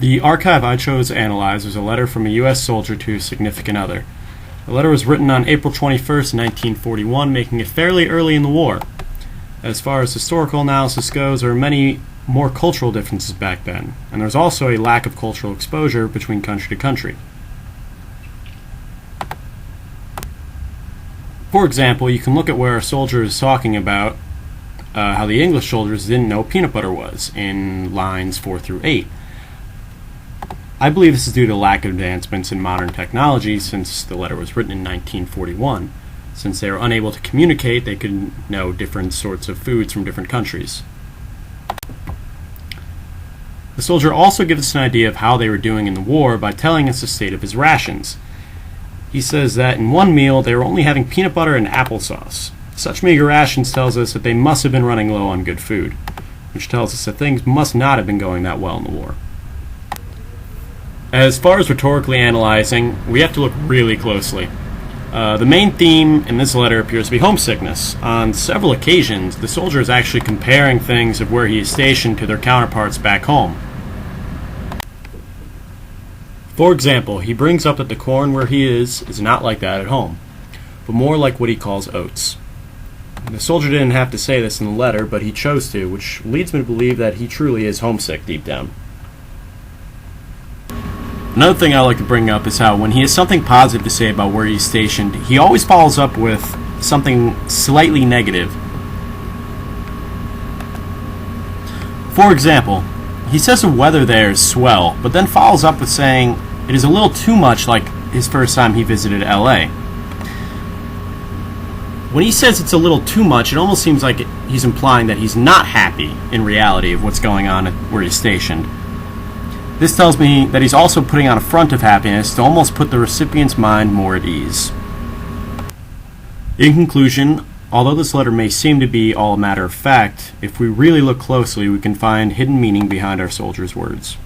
The archive I chose to analyze was a letter from a U.S. soldier to his significant other. The letter was written on April 21st, 1941, making it fairly early in the war. As far as historical analysis goes, there were many more cultural differences back then, and there was also a lack of cultural exposure between country to country. For example, you can look at where a soldier is talking about how the English soldiers didn't know what peanut butter was in lines 4 through 8. I believe this is due to lack of advancements in modern technology since the letter was written in 1941. Since they were unable to communicate, they could know different sorts of foods from different countries. The soldier also gives us an idea of how they were doing in the war by telling us the state of his rations. He says that in one meal they were only having peanut butter and applesauce. Such meager rations tells us that they must have been running low on good food, which tells us that things must not have been going that well in the war. As far as rhetorically analyzing, we have to look really closely. The main theme in this letter appears to be homesickness. On several occasions, the soldier is actually comparing things of where he is stationed to their counterparts back home. For example, he brings up that the corn where he is not like that at home, but more like what he calls oats. The soldier didn't have to say this in the letter, but he chose to, which leads me to believe that he truly is homesick deep down. Another thing I like to bring up is how when he has something positive to say about where he's stationed, he always follows up with something slightly negative. For example, he says the weather there is swell, but then follows up with saying it is a little too much like his first time he visited LA. When he says it's a little too much, it almost seems like he's implying that he's not happy in reality of what's going on where he's stationed. This tells me that he's also putting on a front of happiness to almost put the recipient's mind more at ease. In conclusion, although this letter may seem to be all a matter of fact, if we really look closely, we can find hidden meaning behind our soldier's words.